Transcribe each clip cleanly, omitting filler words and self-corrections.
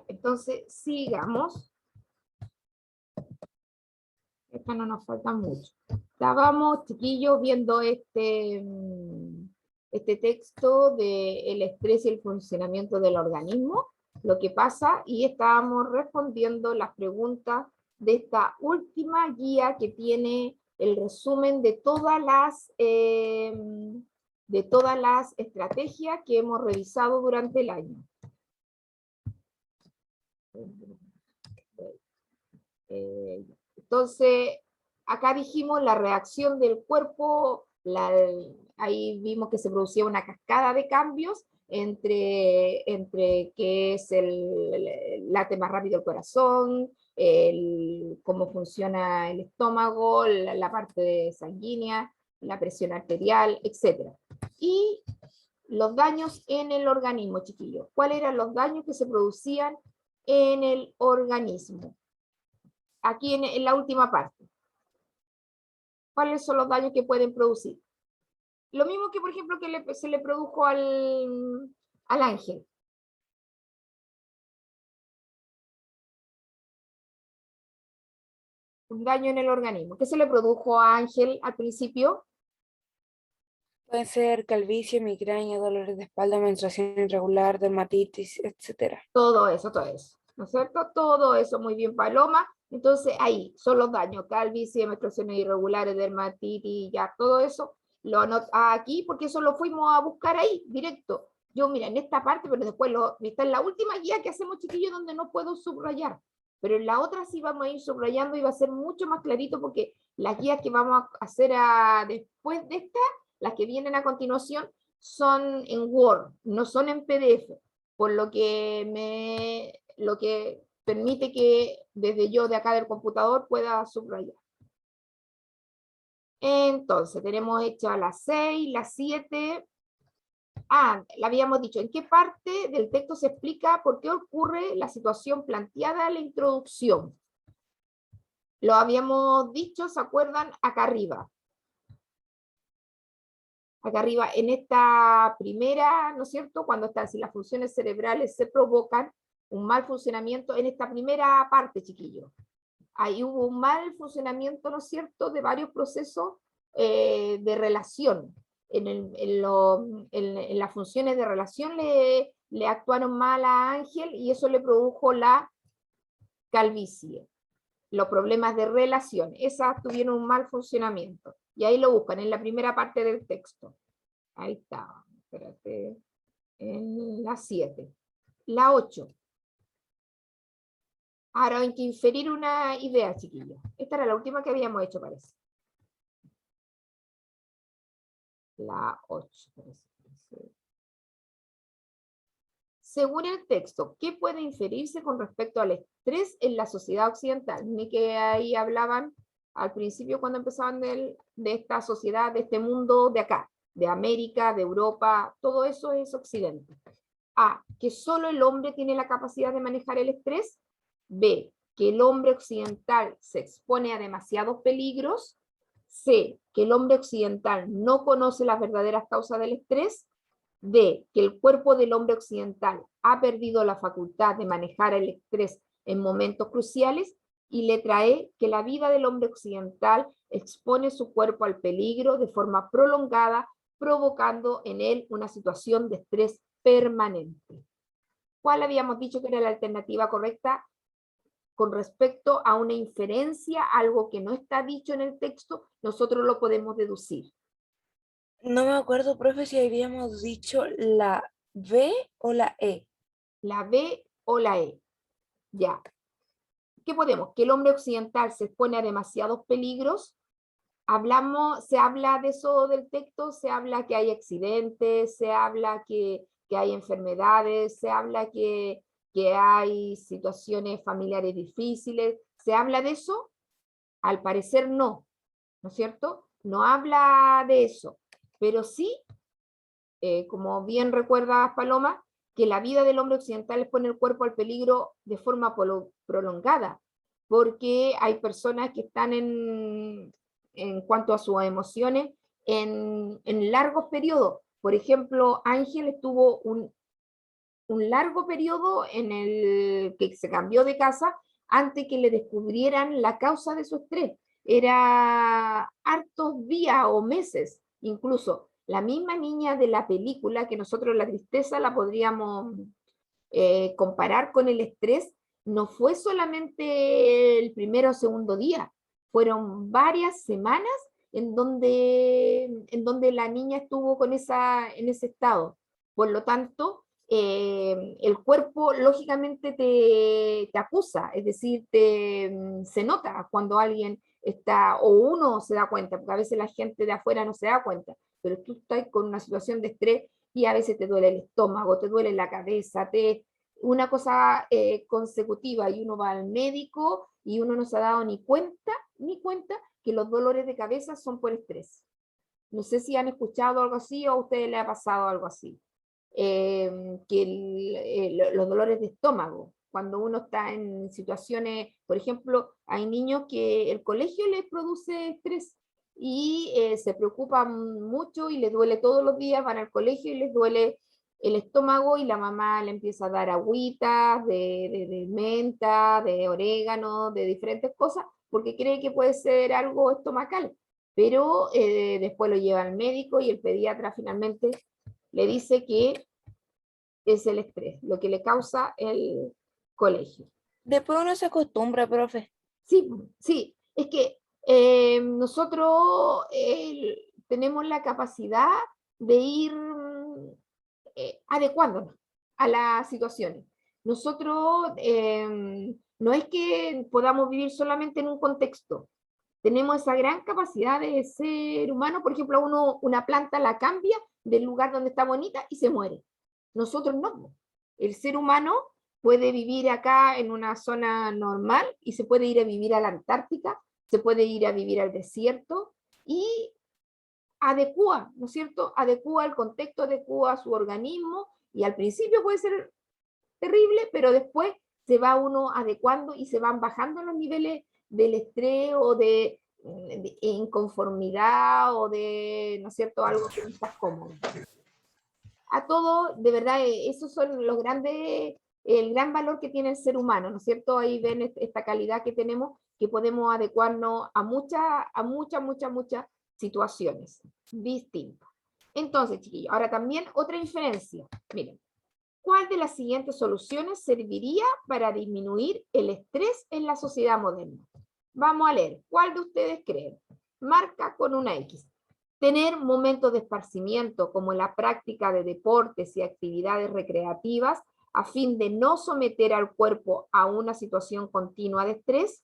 Entonces, sigamos. Esta no nos falta mucho. Estábamos, chiquillos, viendo este texto de el estrés y el funcionamiento del organismo, lo que pasa, y estábamos respondiendo las preguntas de esta última guía que tiene el resumen de todas las estrategias que hemos revisado durante el año. Entonces, acá dijimos la reacción del cuerpo, ahí vimos que se producía una cascada de cambios entre qué es el late más rápido el corazón, cómo funciona el estómago, la parte sanguínea, la presión arterial, etc. Y los daños en el organismo, chiquillos. ¿Cuáles eran los daños que se producían en el organismo? Aquí en la última parte. ¿Cuáles son los daños que pueden producir? Lo mismo que, por ejemplo, que se le produjo al ángel. Un daño en el organismo. ¿Qué se le produjo a Ángel al principio? Pueden ser calvicie, migraña, dolores de espalda, menstruación irregular, dermatitis, etc. Todo eso, ¿no es cierto? Todo eso, muy bien, Paloma. Entonces, ahí son los daños, calvicie, menstruaciones irregulares, dermatitis, ya, todo eso lo anoto aquí, porque eso lo fuimos a buscar ahí, directo. Yo, mira, en esta parte, pero después está en la última guía que hacemos, chiquillos, donde no puedo subrayar. Pero en la otra sí vamos a ir subrayando y va a ser mucho más clarito, porque las guías que vamos a hacer después de esta, las que vienen a continuación, son en Word, no son en PDF, por lo que permite que desde yo de acá del computador pueda subrayar. Entonces, tenemos hecha la 6, la 7. La habíamos dicho, ¿en qué parte del texto se explica por qué ocurre la situación planteada en la introducción? Lo habíamos dicho, ¿se acuerdan? Acá arriba. Acá arriba, en esta primera, ¿no es cierto? Cuando si las funciones cerebrales se provocan un mal funcionamiento, en esta primera parte, chiquillos. Ahí hubo un mal funcionamiento, ¿no es cierto?, de varios procesos de relación. En las funciones de relación le actuaron mal a Ángel y eso le produjo la calvicie. Los problemas de relación, esas tuvieron un mal funcionamiento. Y ahí lo buscan, en la primera parte del texto. Ahí está, espérate, en la 7. La 8. Ahora hay que inferir una idea, chiquillos. Esta era la última que habíamos hecho, parece. La 8, parece. Según el texto, ¿qué puede inferirse con respecto al estrés en la sociedad occidental? Ni que ahí hablaban al principio cuando empezaban de esta sociedad, de este mundo de acá, de América, de Europa, todo eso es occidente. A, que solo el hombre tiene la capacidad de manejar el estrés. B, que el hombre occidental se expone a demasiados peligros. C, que el hombre occidental no conoce las verdaderas causas del estrés. D, que el cuerpo del hombre occidental ha perdido la facultad de manejar el estrés en momentos cruciales. Y letra E, que la vida del hombre occidental expone su cuerpo al peligro de forma prolongada, provocando en él una situación de estrés permanente. ¿Cuál habíamos dicho que era la alternativa correcta? Con respecto a una inferencia, algo que no está dicho en el texto, nosotros lo podemos deducir. No me acuerdo, profe, si habíamos dicho la B o la E. La B o la E. Ya. ¿Qué podemos? Que el hombre occidental se expone a demasiados peligros. Se habla de eso del texto, se habla que hay accidentes, se habla que hay enfermedades, se habla que hay situaciones familiares difíciles. ¿Se habla de eso? Al parecer no, ¿no es cierto? No habla de eso, pero sí, como bien recuerda Paloma, que la vida del hombre occidental expone el cuerpo al peligro de forma prolongada, porque hay personas que están en cuanto a sus emociones en largos periodos. Por ejemplo, Ángel estuvo un largo periodo en el que se cambió de casa antes que le descubrieran la causa de su estrés. Era hartos días o meses, incluso. La misma niña de la película, que nosotros la tristeza la podríamos comparar con el estrés, no fue solamente el primero o segundo día, fueron varias semanas en donde la niña estuvo con en ese estado. Por lo tanto, el cuerpo lógicamente te acusa, es decir, se nota cuando alguien está, o uno se da cuenta, porque a veces la gente de afuera no se da cuenta, pero tú estás con una situación de estrés y a veces te duele el estómago, te duele la cabeza, una cosa consecutiva, y uno va al médico y uno no se ha dado ni cuenta que los dolores de cabeza son por estrés. No sé si han escuchado algo así o a ustedes les ha pasado algo así. Que los dolores de estómago, cuando uno está en situaciones, por ejemplo, hay niños que el colegio les produce estrés y se preocupan mucho y les duele todos los días, van al colegio y les duele el estómago y la mamá le empieza a dar agüitas de menta, de orégano, de diferentes cosas, porque cree que puede ser algo estomacal, pero después lo lleva al médico y el pediatra finalmente le dice que es el estrés, lo que le causa el colegio. Después uno se acostumbra, profe. Sí, sí, es que nosotros tenemos la capacidad de ir adecuándonos a las situaciones. Nosotros no es que podamos vivir solamente en un contexto, tenemos esa gran capacidad de ser humano. Por ejemplo, una planta la cambia del lugar donde está bonita y se muere. Nosotros no. El ser humano puede vivir acá en una zona normal y se puede ir a vivir a la Antártica, se puede ir a vivir al desierto y adecua, ¿no es cierto? Adecua el contexto, adecua su organismo y al principio puede ser terrible, pero después se va uno adecuando y se van bajando los niveles del estrés o de inconformidad o de, ¿no es cierto?, algo que no estás cómodo. A todo, de verdad, esos son los grandes, el gran valor que tiene el ser humano, ¿no es cierto? Ahí ven esta calidad que tenemos, que podemos adecuarnos a muchas situaciones distintas. Entonces, chiquillos, ahora también otra inferencia. Miren, ¿cuál de las siguientes soluciones serviría para disminuir el estrés en la sociedad moderna? Vamos a leer. ¿Cuál de ustedes creen? Marca con una X. Tener momentos de esparcimiento como la práctica de deportes y actividades recreativas a fin de no someter al cuerpo a una situación continua de estrés,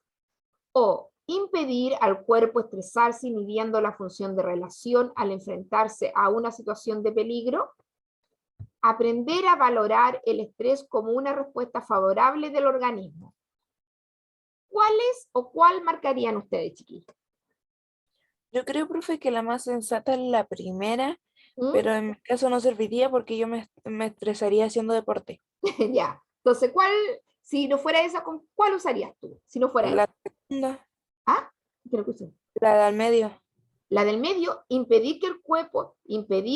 o impedir al cuerpo estresarse inhibiendo la función de relación al enfrentarse a una situación de peligro. Aprender a valorar el estrés como una respuesta favorable del organismo. ¿Cuáles o cuál marcarían ustedes, chiquillos? Yo creo, profe, que la más sensata es la primera, ¿Mm? pero en mi caso no serviría porque yo me estresaría haciendo deporte. Ya. Entonces, ¿cuál, si no fuera esa, cuál usarías tú? Si no fuera La esa. segunda, ¿Ah? ¿Qué lo que usé? la de al medio. La del medio, impedir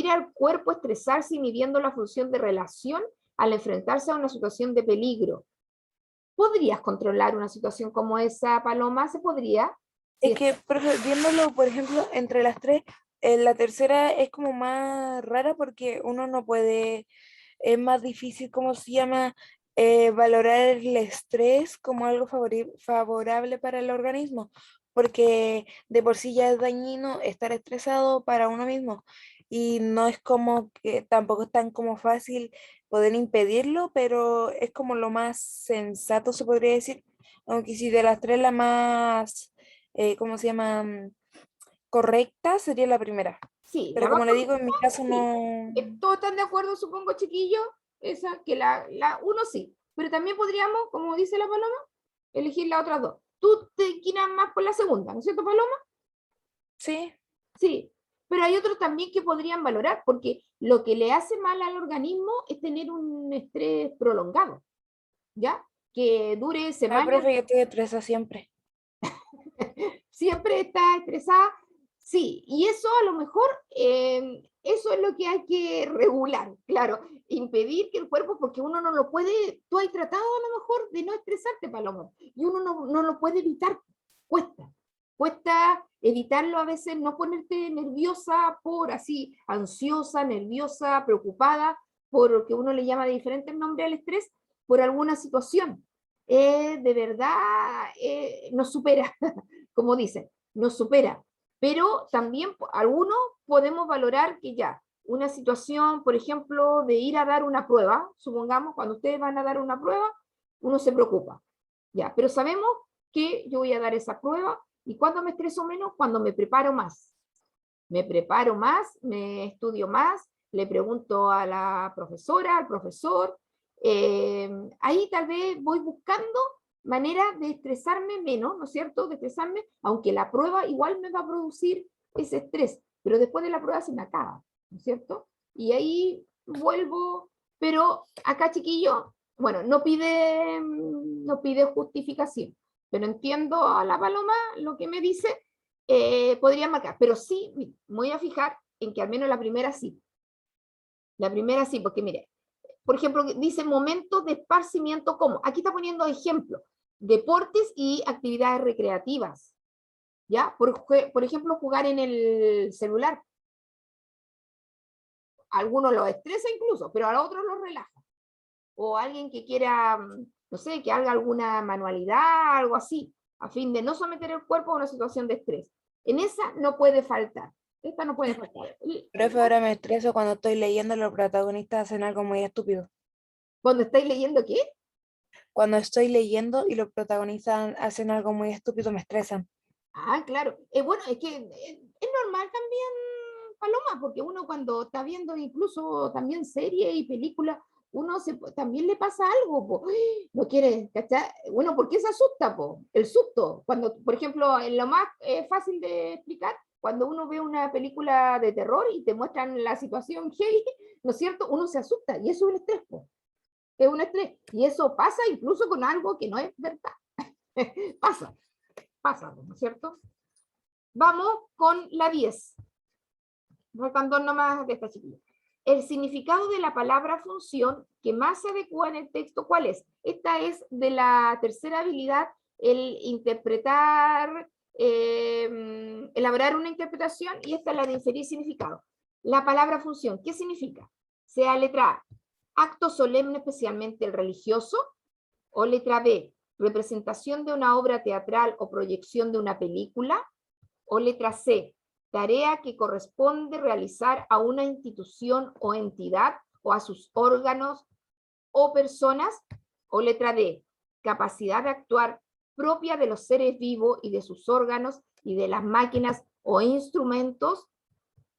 al cuerpo estresarse inhibiendo la función de relación al enfrentarse a una situación de peligro. ¿Podrías controlar una situación como esa, Paloma? ¿Se podría? Es Sí. que, profe, viéndolo, por ejemplo, entre las tres, la tercera es como más rara porque uno no puede, es más difícil, ¿cómo se llama? Valorar el estrés como algo favorable para el organismo, porque de por sí ya es dañino estar estresado para uno mismo y no es como que tampoco es tan como fácil poder impedirlo, pero es como lo más sensato, se podría decir, aunque si de las tres la más ¿cómo se llama? Correcta sería la primera. Sí, Pero la más como le digo, en mi correcta, caso sí. no. ¿Todos están de acuerdo, supongo, chiquillos? Esa, que uno sí. Pero también podríamos, como dice la Paloma, elegir las otras dos. Tú te inclinas más por la segunda, ¿no es cierto, Paloma? Sí, Sí. Pero hay otros también que podrían valorar, porque lo que le hace mal al organismo es tener un estrés prolongado, ¿ya? Que dure ay, semanas. profe, yo estoy estresada siempre. Siempre está estresada. Sí, y eso a lo mejor eso es lo que hay que regular, claro, impedir que el cuerpo, porque uno no lo puede, tú has tratado a lo mejor de no estresarte, Paloma, y uno no lo puede evitar, cuesta evitarlo a veces, no ponerte nerviosa por así, ansiosa, nerviosa, preocupada, por lo que uno le llama de diferentes nombres al estrés, por alguna situación. De verdad, nos supera, como dicen, nos supera. Pero también algunos podemos valorar que ya, una situación, por ejemplo, de ir a dar una prueba, supongamos, cuando ustedes van a dar una prueba, uno se preocupa, ya, pero sabemos que yo voy a dar esa prueba y cuando me estreso menos, cuando me preparo más. Me preparo más, me estudio más, le pregunto a la profesora, al profesor, ahí tal vez voy buscando manera de estresarme menos, ¿no es cierto? De estresarme, aunque la prueba igual me va a producir ese estrés, pero después de la prueba se me acaba, ¿no es cierto? Y ahí vuelvo, pero acá chiquillo, bueno, no pide justificación, pero entiendo a la Paloma lo que me dice, podría marcar, pero sí, me voy a fijar en que al menos la primera sí, porque mire, por ejemplo, dice momentos de esparcimiento, ¿cómo? Aquí está poniendo ejemplos, deportes y actividades recreativas, ¿ya? Por ejemplo, jugar en el celular. A algunos los estresa incluso, pero a otros los relaja. O alguien que quiera, no sé, que haga alguna manualidad, algo así, a fin de no someter el cuerpo a una situación de estrés. En esa no puede faltar. Esta no puede faltar. Profe, ahora me estreso cuando estoy leyendo y los protagonistas hacen algo muy estúpido. Cuando estáis leyendo, ¿qué? Cuando estoy leyendo y los protagonistas hacen algo muy estúpido, me estresan. Ah, claro. Bueno, es que es normal también, Paloma, porque uno cuando está viendo incluso también series y películas, también le pasa algo, po. No quiere, ¿cachai? Bueno, ¿por qué se asusta, po? El susto. Cuando, por ejemplo, en lo más fácil de explicar, cuando uno ve una película de terror y te muestran la situación heavy, ¿no es cierto? Uno se asusta y eso es un estrés, po. Es un estrés. Y eso pasa incluso con algo que no es verdad. Pasa, ¿no es cierto? Vamos con la 10. Faltan nomás de esta chiquilla. El significado de la palabra función que más se adecua en el texto, ¿cuál es? Esta es de la tercera habilidad, el interpretar, elaborar una interpretación, y esta es la de inferir significado. La palabra función, ¿qué significa? Sea letra A, acto solemne especialmente el religioso, o letra B, representación de una obra teatral o proyección de una película, o letra C, tarea que corresponde realizar a una institución o entidad o a sus órganos o personas, o letra D, capacidad de actuar propia de los seres vivos y de sus órganos y de las máquinas o instrumentos,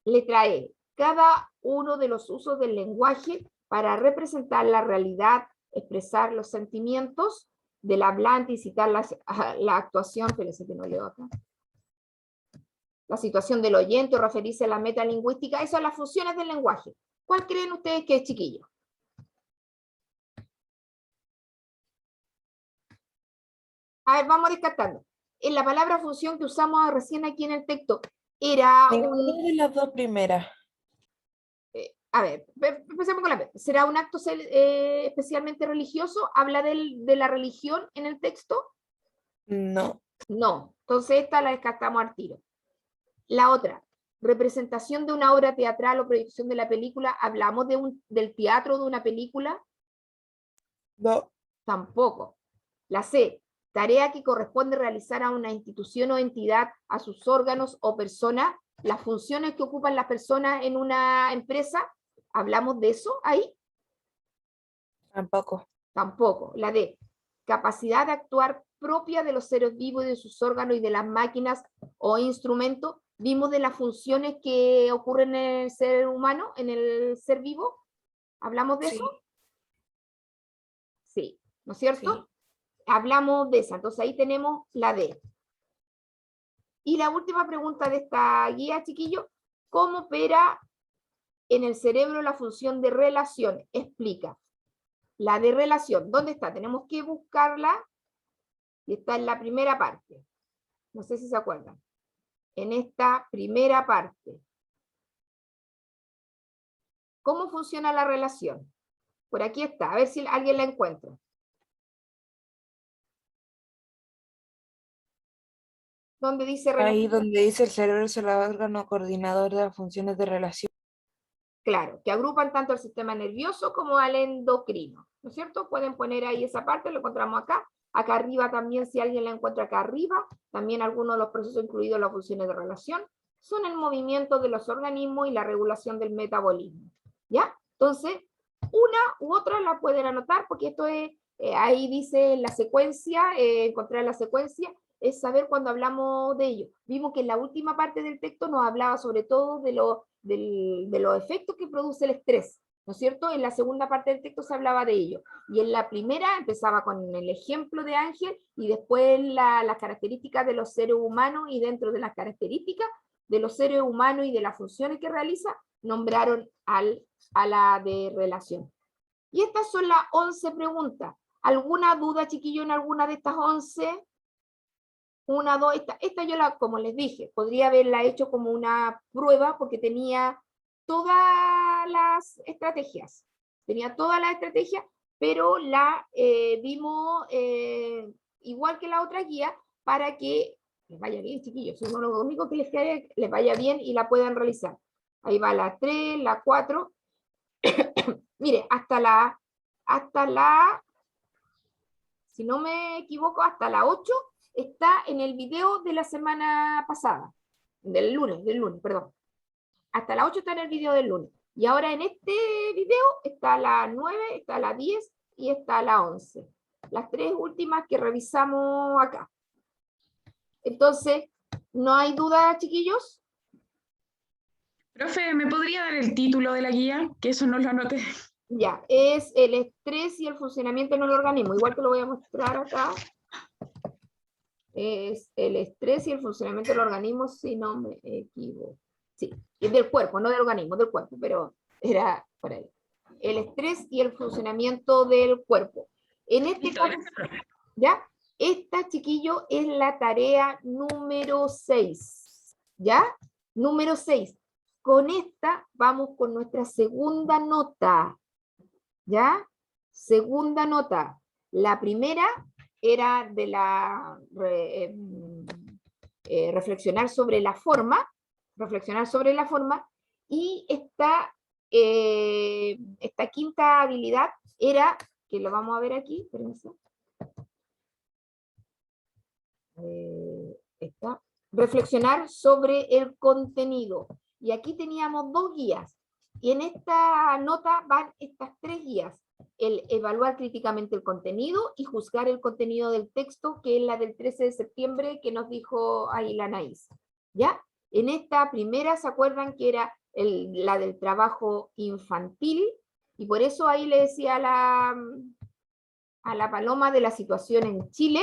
letra E, cada uno de los usos del lenguaje para representar la realidad, expresar los sentimientos del hablante y citar la actuación, pero sé que no leo acá, la situación del oyente o referirse a la metalingüística, esas son las funciones del lenguaje. ¿Cuál creen ustedes que es, chiquillo? A ver, vamos descartando. En la palabra función que usamos recién aquí en el texto, era Ninguna de las dos primeras. a ver, empecemos con la B. ¿Será un acto especialmente religioso? ¿Habla de la religión en el texto? No. No. Entonces esta la descartamos al tiro. La otra, representación de una obra teatral o proyección de la película, ¿hablamos del teatro de una película? No. Tampoco. La C, tarea que corresponde realizar a una institución o entidad, a sus órganos o personas, las funciones que ocupan las personas en una empresa, ¿hablamos de eso ahí? Tampoco. Tampoco. La D, capacidad de actuar propia de los seres vivos y de sus órganos y de las máquinas o instrumentos. Vimos de las funciones que ocurren en el ser humano, en el ser vivo. ¿Hablamos de Sí, eso? Sí, ¿no es sí. cierto? Hablamos de esa. Entonces ahí tenemos la D. Y la última pregunta de esta guía, chiquillo, ¿cómo opera en el cerebro la función de relación? Explica. La de relación, ¿dónde está? Tenemos que buscarla y está en la primera parte. No sé si se acuerdan. En esta primera parte. ¿Cómo funciona la relación? Por aquí está, a ver si alguien la encuentra. ¿Dónde dice Ahí relación? donde dice el cerebro es el órgano coordinador de las funciones de relación. Claro, que agrupan tanto al sistema nervioso como al endocrino, ¿no es cierto? Pueden poner ahí esa parte, lo encontramos acá. Acá arriba también, si alguien la encuentra acá arriba, también algunos de los procesos incluidos en las funciones de relación, son el movimiento de los organismos y la regulación del metabolismo, ¿ya? Entonces, una u otra la pueden anotar, porque esto es, ahí dice la secuencia, encontrar la secuencia, es saber cuando hablamos de ello. Vimos que en la última parte del texto nos hablaba sobre todo de los efectos que produce el estrés, ¿no es cierto? En la segunda parte del texto se hablaba de ello. Y en la primera empezaba con el ejemplo de Ángel y después las características de los seres humanos, y dentro de las características de los seres humanos y de las funciones que realiza, nombraron a la de relación. Y estas son las 11 preguntas. ¿Alguna duda, chiquillo, en alguna de estas 11? Una, dos, esta yo como les dije, podría haberla hecho como una prueba porque tenía todas las estrategias. Tenía todas las estrategias, pero la vimos igual que la otra guía para que les vaya bien, chiquillos. Es lo único que les quiere, les vaya bien y la puedan realizar. Ahí va la 3, la 4. Mire, hasta la, si no me equivoco, hasta la 8 está en el video de la semana pasada, del lunes, perdón. Hasta la 8 está en el video del lunes. Y ahora en este video está la 9, está la 10 y está la 11. Las tres últimas que revisamos acá. Entonces, ¿no hay duda, chiquillos? Profe, ¿me podría dar el título de la guía? Que eso no lo anoté. Ya, es el estrés y el funcionamiento en el organismo. Igual que lo voy a mostrar acá. Es el estrés y el funcionamiento del organismo, si no me equivoco. Sí, es del cuerpo, no del organismo, del cuerpo, pero era por ahí. El estrés y el funcionamiento del cuerpo. En este caso, ¿ya? Esta, chiquillo, es la tarea número 6, ¿ya? Número 6. Con esta vamos con nuestra segunda nota, ¿ya? Segunda nota. La primera era de la reflexionar sobre la forma, y esta quinta habilidad era, que lo vamos a ver aquí, espérense, reflexionar sobre el contenido. Y aquí teníamos dos guías, y en esta nota van estas tres guías: el evaluar críticamente el contenido y juzgar el contenido del texto, que es la del 13 de septiembre que nos dijo ahí la Anaís. ¿Ya? En esta primera, ¿se acuerdan que era la del trabajo infantil? Y por eso ahí le decía a la Paloma de la situación en Chile,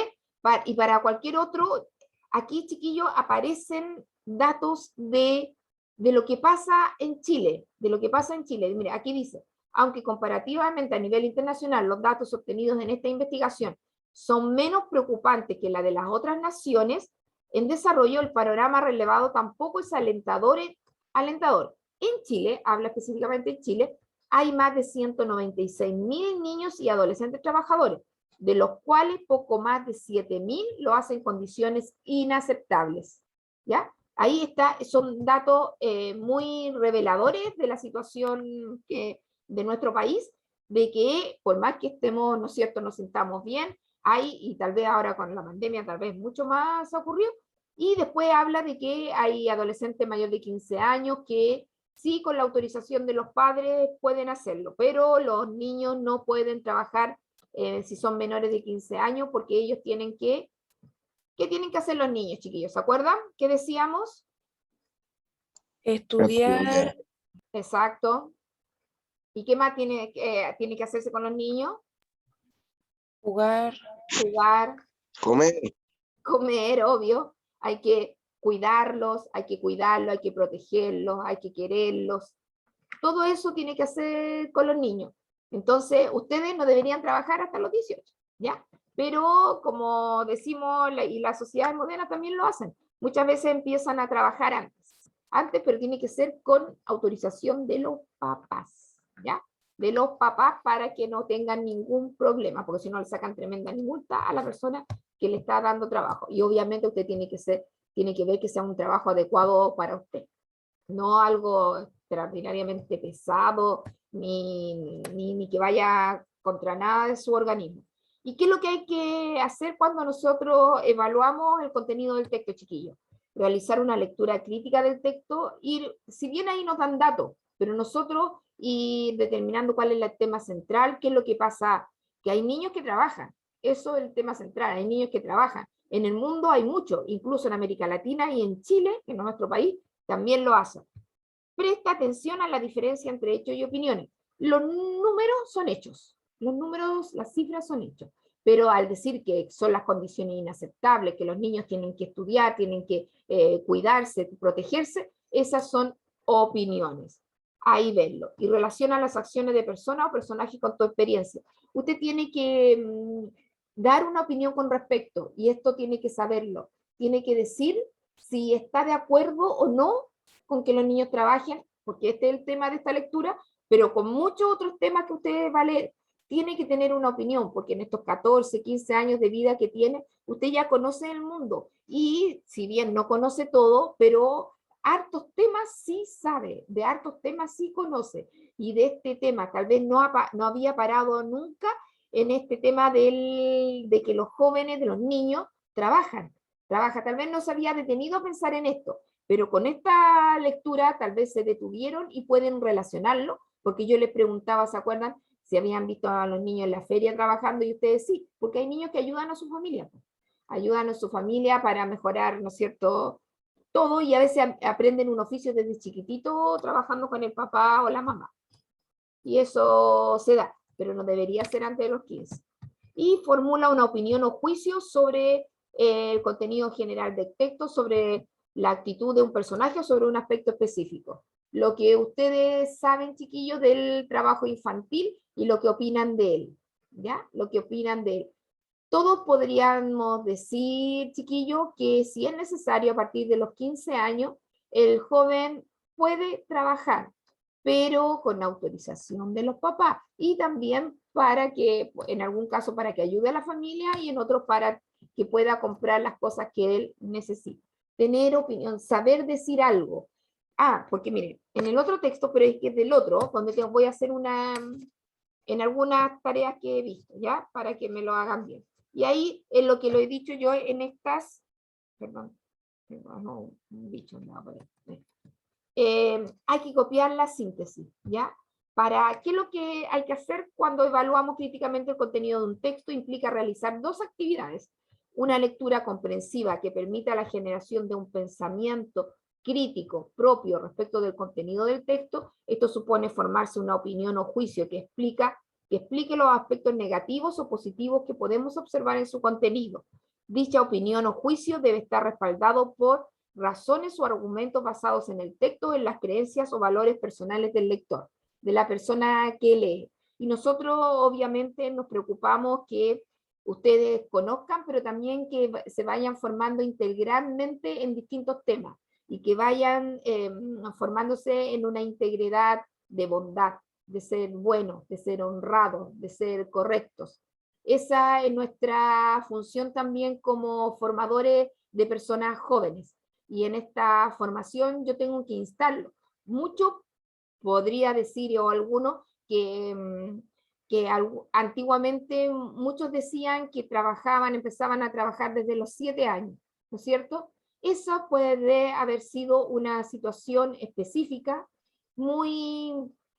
y para cualquier otro, aquí, chiquillos, aparecen datos de lo que pasa en Chile, Mira, aquí dice: aunque comparativamente a nivel internacional los datos obtenidos en esta investigación son menos preocupantes que la de las otras naciones en desarrollo, el panorama relevado tampoco es alentador. En Chile, habla específicamente en Chile, hay más de 196.000 niños y adolescentes trabajadores, de los cuales poco más de 7.000 lo hacen en condiciones inaceptables. ¿Ya? Ahí está, son datos muy reveladores de la situación de nuestro país, de que por más que estemos, ¿no es cierto?, nos sintamos bien, hay, y tal vez ahora con la pandemia tal vez mucho más ocurrió, y después habla de que hay adolescentes mayores de 15 años que sí, con la autorización de los padres pueden hacerlo, pero los niños no pueden trabajar si son menores de 15 años, porque ellos tienen que, ¿qué tienen que hacer los niños, chiquillos? ¿Se acuerdan? ¿Qué decíamos? Estudiar, Exacto. ¿Y qué más tiene que hacerse con los niños? jugar, Jugar, comer, obvio. Hay que cuidarlos, hay que protegerlos, hay que quererlos. Todo eso tiene que hacer con los niños. Entonces, ustedes no deberían trabajar hasta los 18, ¿ya? Pero como decimos, y las sociedades modernas también lo hacen, muchas veces empiezan a trabajar antes, pero tiene que ser con autorización de los papás, ¿ya? De los papás para que no tengan ningún problema, porque si no le sacan tremenda multa a la persona que le está dando trabajo. Y obviamente usted tiene que ver que sea un trabajo adecuado para usted, no algo extraordinariamente pesado, ni que vaya contra nada de su organismo. ¿Y qué es lo que hay que hacer cuando nosotros evaluamos el contenido del texto, chiquillos? Realizar una lectura crítica del texto, y si bien ahí nos dan datos, pero nosotros ir determinando cuál es el tema central, qué es lo que pasa, que hay niños que trabajan, eso es el tema central, hay niños que trabajan. En el mundo hay mucho, incluso en América Latina y en Chile, que es nuestro país, también lo hacen. Presta atención a la diferencia entre hechos y opiniones. Los números son hechos, los números, las cifras son hechos, pero al decir que son las condiciones inaceptables, que los niños tienen que estudiar, tienen que cuidarse, protegerse, esas son opiniones. Ahí verlo. Y relaciona las acciones de persona o personajes con tu experiencia. Usted tiene que dar una opinión con respecto, y esto tiene que saberlo. Tiene que decir si está de acuerdo o no con que los niños trabajen, porque este es el tema de esta lectura, pero con muchos otros temas que usted va a leer, tiene que tener una opinión, porque en estos 14, 15 años de vida que tiene, usted ya conoce el mundo, y si bien no conoce todo, pero hartos temas sí sabe, de hartos temas sí conoce, y de este tema tal vez no había parado nunca en este tema de que los jóvenes, de los niños, trabaja, tal vez no se había detenido a pensar en esto, pero con esta lectura tal vez se detuvieron y pueden relacionarlo, porque yo les preguntaba, ¿se acuerdan? Si habían visto a los niños en la feria trabajando, y ustedes sí, porque hay niños que ayudan a su familia, ayudan a su familia para mejorar, ¿no es cierto?, todo, y a veces aprenden un oficio desde chiquitito trabajando con el papá o la mamá. Y eso se da, pero no debería ser antes de los 15. Y formula una opinión o juicio sobre el contenido general del texto, sobre la actitud de un personaje o sobre un aspecto específico. Lo que ustedes saben, chiquillos, del trabajo infantil y lo que opinan de él, ¿ya? Lo que opinan de él. Todos podríamos decir, chiquillos, que si es necesario a partir de los 15 años, el joven puede trabajar, pero con autorización de los papás, y también para que, en algún caso, para que ayude a la familia, y en otros para que pueda comprar las cosas que él necesita. Tener opinión, saber decir algo. Ah, porque miren, en el otro texto, pero es que es del otro, donde voy a hacer en algunas tareas que he visto, ¿ya? Para que me lo hagan bien. Y ahí, en lo que lo he dicho yo en estas, perdón, no, un bicho, no, hay que copiar la síntesis, ¿ya? Para qué es lo que hay que hacer cuando evaluamos críticamente el contenido de un texto, implica realizar dos actividades: una lectura comprensiva que permita la generación de un pensamiento crítico propio respecto del contenido del texto. Esto supone formarse una opinión o juicio que explique los aspectos negativos o positivos que podemos observar en su contenido. Dicha opinión o juicio debe estar respaldado por razones o argumentos basados en el texto, en las creencias o valores personales del lector, de la persona que lee. Y nosotros obviamente nos preocupamos que ustedes conozcan, pero también que se vayan formando integralmente en distintos temas, y que vayan formándose en una integridad de bondad, de ser buenos, de ser honrados, de ser correctos. Esa es nuestra función también como formadores de personas jóvenes. Y en esta formación yo tengo que instarlo. Mucho podría decir, o alguno, que antiguamente muchos decían que empezaban a trabajar desde los 7 años, ¿no es cierto? Eso puede haber sido una situación específica muy,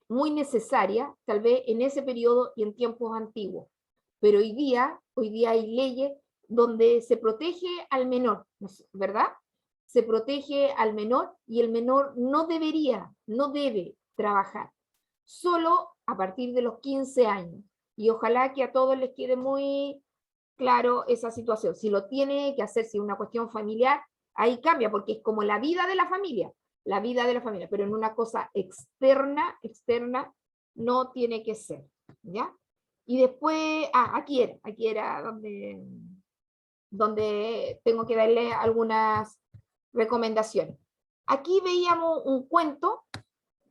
muy necesaria, tal vez en ese periodo y en tiempos antiguos. Pero hoy día hay leyes donde se protege al menor, ¿verdad? Se protege al menor, y el menor no debe trabajar, solo a partir de los 15 años. Y ojalá que a todos les quede muy claro esa situación. Si lo tiene que hacer, si es una cuestión familiar, ahí cambia, porque es como la vida de la familia, pero en una cosa externa no tiene que ser, ¿ya? Y después, aquí era donde tengo que darle algunas recomendaciones. Aquí veíamos un cuento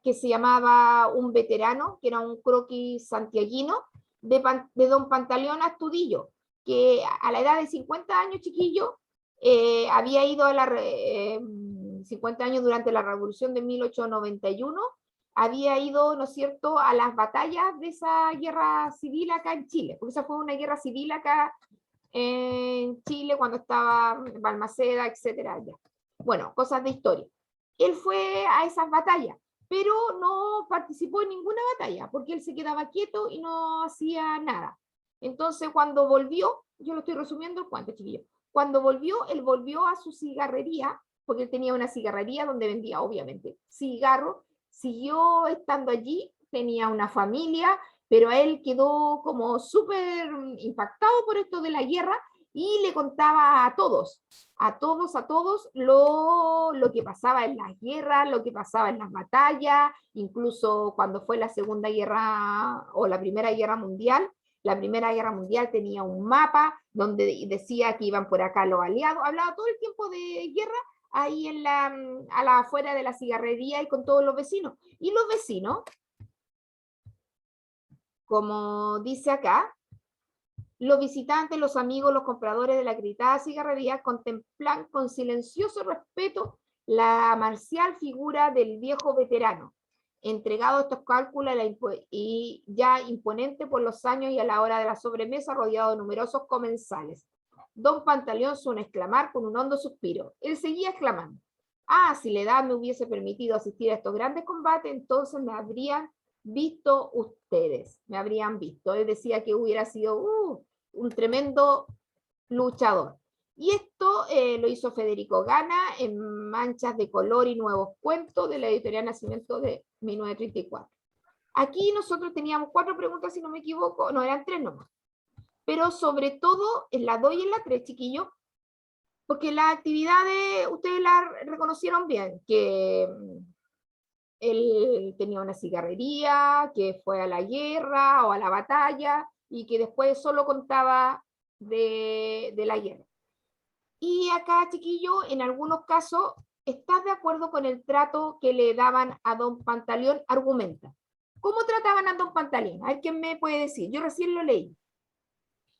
que se llamaba Un veterano, que era un croquis santiaguino, de don Pantaleón Astudillo, que a la edad de 50 años, chiquillo, había ido a 50 años durante la Revolución de 1891, había ido, ¿no es cierto?, a las batallas de esa guerra civil acá en Chile, porque esa fue una guerra civil acá en Chile cuando estaba Balmaceda, etcétera. Ya. Bueno, cosas de historia. Él fue a esas batallas, pero no participó en ninguna batalla, porque él se quedaba quieto y no hacía nada. Entonces, cuando volvió, yo lo estoy resumiendo el cuento, chiquillo, cuando volvió, él volvió a su cigarrería, porque él tenía una cigarrería donde vendía, obviamente, cigarros, siguió estando allí, tenía una familia, pero a él quedó como súper impactado por esto de la guerra y le contaba a todos lo que pasaba en las guerras, lo que pasaba en las batallas, incluso cuando fue la Segunda Guerra o la Primera Guerra Mundial. La Primera Guerra Mundial tenía un mapa donde decía que iban por acá los aliados, hablaba todo el tiempo de guerra ahí a la afuera de la cigarrería y con todos los vecinos. Y los vecinos, como dice acá, los visitantes, los amigos, los compradores de la acreditada cigarrería contemplan con silencioso respeto la marcial figura del viejo veterano, entregado a estos cálculos y ya imponente por los años y a la hora de la sobremesa, rodeado de numerosos comensales. Don Pantaleón suena exclamar con un hondo suspiro. Él seguía exclamando: ah, si la edad me hubiese permitido asistir a estos grandes combates, entonces me habrían visto ustedes, me habrían visto. Él decía que hubiera sido un tremendo luchador. Y esto lo hizo Federico Gana en Manchas de Color y Nuevos Cuentos de la editorial Nacimiento de 1934. Aquí nosotros teníamos 4 preguntas, si no me equivoco, no, eran 3 nomás. Pero sobre todo en la 2 y en la 3, chiquillos, porque las actividades ustedes las reconocieron bien, que él tenía una cigarrería, que fue a la guerra o a la batalla, y que después solo contaba de la guerra. Y acá, chiquillo, en algunos casos, ¿estás de acuerdo con el trato que le daban a don Pantaleón? Argumenta. ¿Cómo trataban a don Pantaleón? A ver, ¿quién me puede decir? Yo recién lo leí.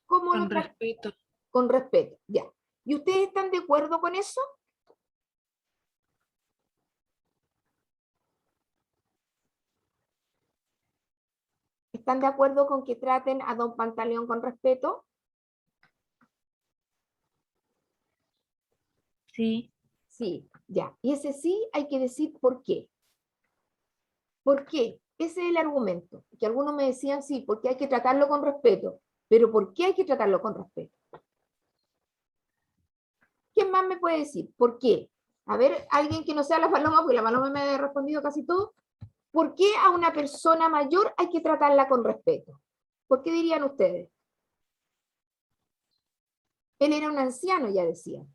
¿Cómo Con lo trataban? respeto. Con respeto, ya. ¿Y ustedes están de acuerdo con eso? ¿Están de acuerdo con que traten a don Pantaleón con respeto? Sí. Sí, ya. Y ese sí hay que decir por qué. ¿Por qué? Ese es el argumento. Que algunos me decían, sí, porque hay que tratarlo con respeto. Pero ¿por qué hay que tratarlo con respeto? ¿Quién más me puede decir? ¿Por qué? A ver, alguien que no sea la Paloma, porque la Paloma me ha respondido casi todo. ¿Por qué a una persona mayor hay que tratarla con respeto? ¿Por qué dirían ustedes? Él era un anciano, ya decía.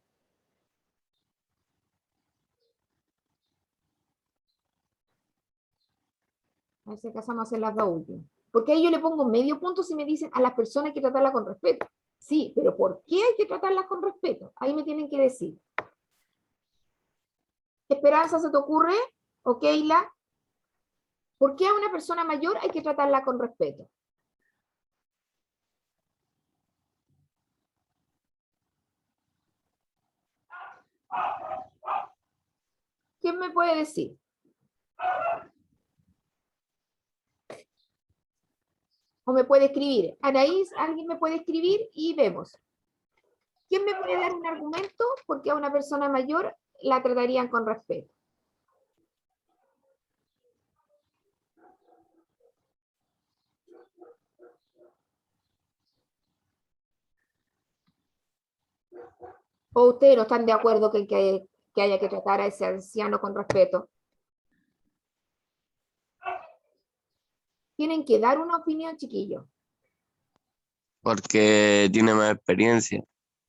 A ver si acaso hacer las 2 últimas. Porque ahí yo le pongo medio punto si me dicen a las personas hay que tratarla con respeto. Sí, pero ¿por qué hay que tratarlas con respeto? Ahí me tienen que decir. Esperanza, ¿se te ocurre? ¿O Keila? ¿Por qué a una persona mayor hay que tratarla con respeto? ¿Quién me puede decir? O me puede escribir. Anaís, alguien me puede escribir y vemos. ¿Quién me puede dar un argumento porque a una persona mayor la tratarían con respeto? ¿O ustedes no están de acuerdo que haya que tratar a ese anciano con respeto? Tienen que dar una opinión, chiquillos. Porque tiene más experiencia.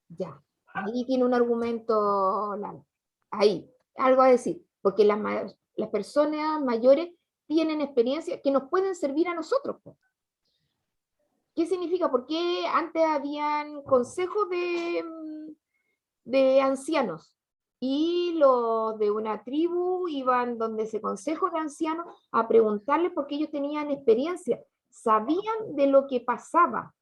Ya, ahí tiene un argumento, Lalo. Ahí, algo a decir, porque las personas mayores tienen experiencia que nos pueden servir a nosotros. ¿Qué significa? Porque antes habían consejos de ancianos y los de una tribu iban donde ese consejo de ancianos a preguntarles porque ellos tenían experiencia, sabían de lo que pasaba,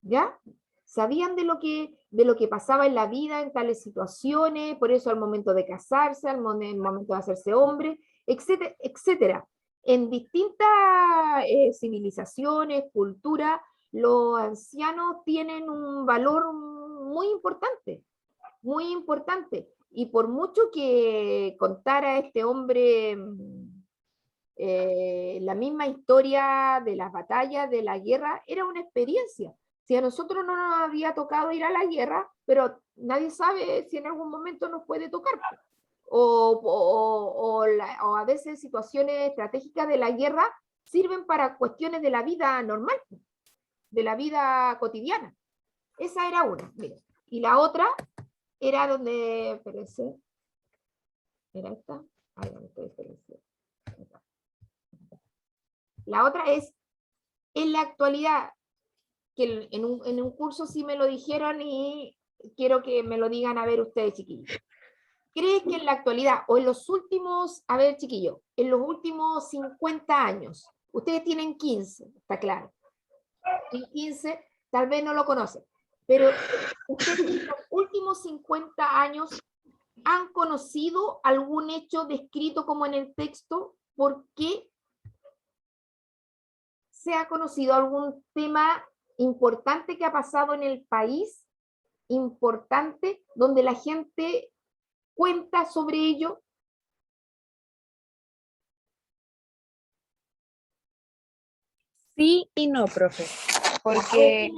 ¿ya? Sabían de lo que pasaba en la vida en tales situaciones, por eso al momento de casarse, al momento de hacerse hombre, etcétera, etcétera. En distintas civilizaciones, culturas, los ancianos tienen un valor muy importante. Y por mucho que contara este hombre la misma historia de las batallas, de la guerra, era una experiencia. Si a nosotros no nos había tocado ir a la guerra, pero nadie sabe si en algún momento nos puede tocar. O a veces situaciones estratégicas de la guerra sirven para cuestiones de la vida normal, de la vida cotidiana. Esa era una. Mira. Y la otra era donde, espérense, ¿era esta? Ay, no estoy, espérense. La otra es, en la actualidad, que en un curso sí me lo dijeron y quiero que me lo digan a ver ustedes, chiquillos. ¿Crees que en la actualidad, o en los últimos, a ver, chiquillos, en los últimos 50 años, ustedes tienen 15, está claro, en 15 tal vez no lo conocen, pero ustedes en los últimos 50 años han conocido algún hecho descrito como en el texto? ¿Por qué se ha conocido algún tema importante que ha pasado en el país, importante, donde la gente cuenta sobre ello? Sí y no, profe, porque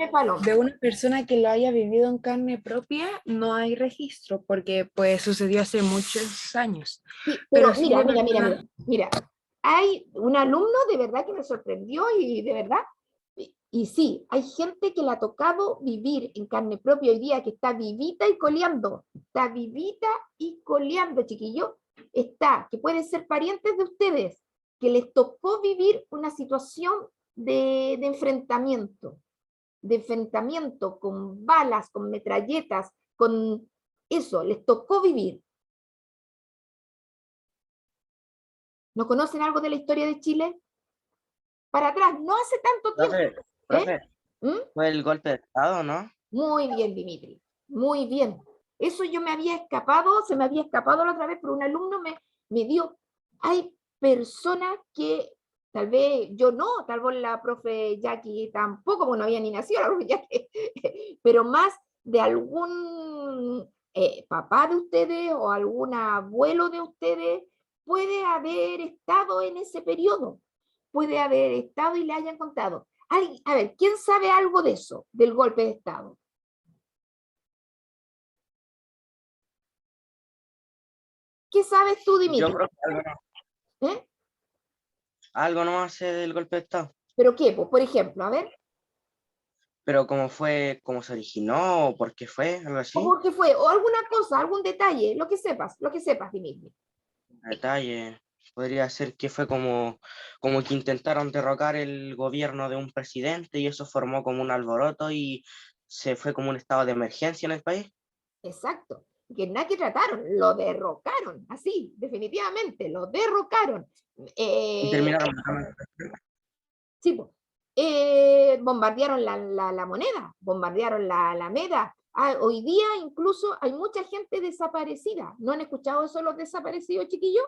de una persona que lo haya vivido en carne propia no hay registro, porque pues sucedió hace muchos años. Sí, pero sí mira, de mira, hay un alumno de verdad que me sorprendió y de verdad, y sí, hay gente que le ha tocado vivir en carne propia hoy día, que está vivita y coleando, chiquillo, está, que pueden ser parientes de ustedes, que les tocó vivir una situación de enfrentamiento con balas, con metralletas, con eso, les tocó vivir. ¿No conocen algo de la historia de Chile? Para atrás, no hace tanto tiempo. Profe, ¿Mm? fue el golpe de Estado, ¿no? Muy bien, Dimitri, muy bien. Eso yo me había escapado, se me había escapado la otra vez, pero un alumno me dio. Hay personas que, tal vez yo no, tal vez la profe Jackie tampoco, porque no había ni nacido la profe Jackie, pero más de algún papá de ustedes o algún abuelo de ustedes puede haber estado en ese periodo, puede haber estado y le hayan contado. A ver, ¿quién sabe algo de eso, del golpe de Estado? ¿Qué sabes tú, Dimitri? Yo creo que ¿Eh? algo no sé del golpe de Estado, ¿Pero qué? Pues, por ejemplo, a ver, pero cómo fue, cómo se originó, o por qué fue, algo o así. por qué fue, o alguna cosa, algún detalle, lo que sepas, Dimitri. Detalle. Podría ser que fue como que intentaron derrocar el gobierno de un presidente y eso formó como un alboroto y se fue como un estado de emergencia en el país. Exacto. Que nada que trataron, lo derrocaron, así, definitivamente, lo derrocaron. Y terminaron matando. Sí, pues, bombardearon la moneda, bombardearon la Alameda. Ah, hoy día incluso hay mucha gente desaparecida. ¿No han escuchado eso los desaparecidos, chiquillos?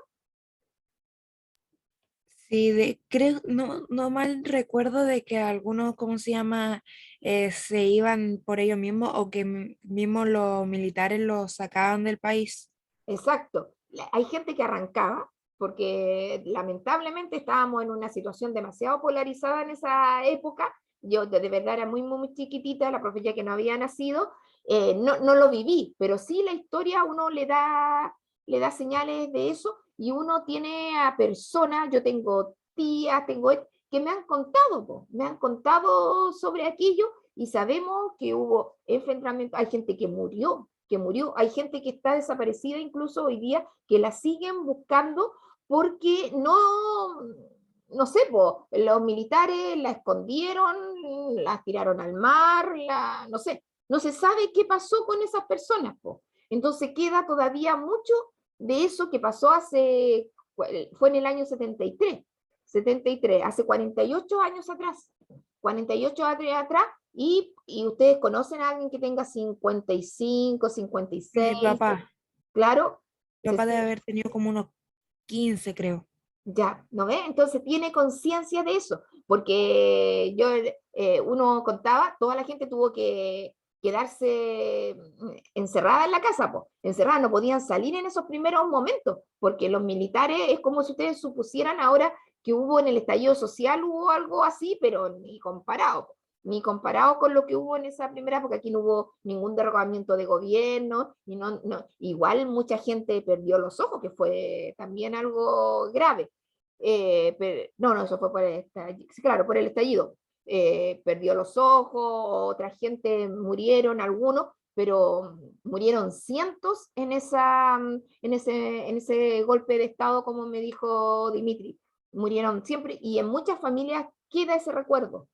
Sí, creo, no mal recuerdo de que algunos, ¿cómo se llama? Se iban por ellos mismos o que mismos los militares los sacaban del país. Exacto. Hay gente que arrancaba, porque lamentablemente estábamos en una situación demasiado polarizada en esa época. Yo de verdad era muy chiquitita, la profe ya que no había nacido, no lo viví, pero sí la historia a uno le da señales de eso y uno tiene a personas, yo tengo tías, que me han contado, me han contado sobre aquello y sabemos que hubo enfrentamiento, hay gente que murió, hay gente que está desaparecida incluso hoy día, que la siguen buscando porque no sé, po, los militares la escondieron, la tiraron al mar, no sé, no se sabe qué pasó con esas personas, po. Entonces queda todavía mucho de eso que pasó fue en el año 73, hace 48 años atrás. 48 años atrás, y ustedes conocen a alguien que tenga 55, 56. Mi papá. Claro. Mi papá debe haber tenido como unos 15, creo. Ya, ¿no ve? Entonces tiene conciencia de eso, porque uno contaba, toda la gente tuvo que quedarse encerrada en la casa, pues, encerrada, no podían salir en esos primeros momentos, porque los militares, es como si ustedes supusieran ahora que hubo en el estallido social, hubo algo así, pero ni comparado con lo que hubo en esa primera, porque aquí no hubo ningún derrocamiento de gobierno, y igual mucha gente perdió los ojos, que fue también algo grave. No, eso fue por el estallido, claro, por el estallido. Perdió los ojos, otra gente murieron, algunos, pero murieron cientos en ese golpe de Estado, como me dijo Dimitri. Murieron siempre, y en muchas familias queda ese recuerdo.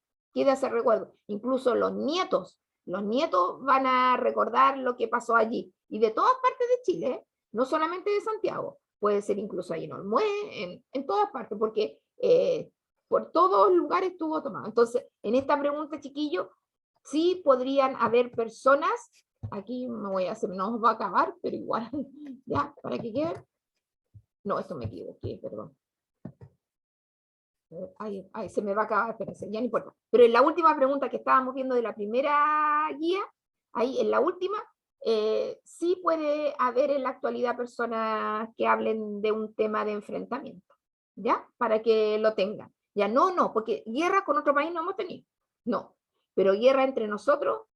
Incluso los nietos van a recordar lo que pasó allí, y de todas partes de Chile, no solamente de Santiago, puede ser incluso ahí en Olmué, en todas partes, porque por todos lugares estuvo tomado. Entonces, en esta pregunta, chiquillo, sí podrían haber personas, aquí nos va a acabar, pero igual, ya, para que quede. No, esto me equivoqué, perdón. Ay, se me va a acabar, espérense, ya no importa. Pero en la última pregunta que estábamos viendo de la primera guía, ahí en la última, sí puede haber en la actualidad personas que hablen de un tema de enfrentamiento, ¿ya? Para que lo tengan. Ya no, porque guerra con otro país no hemos tenido, no. Pero guerra entre nosotros,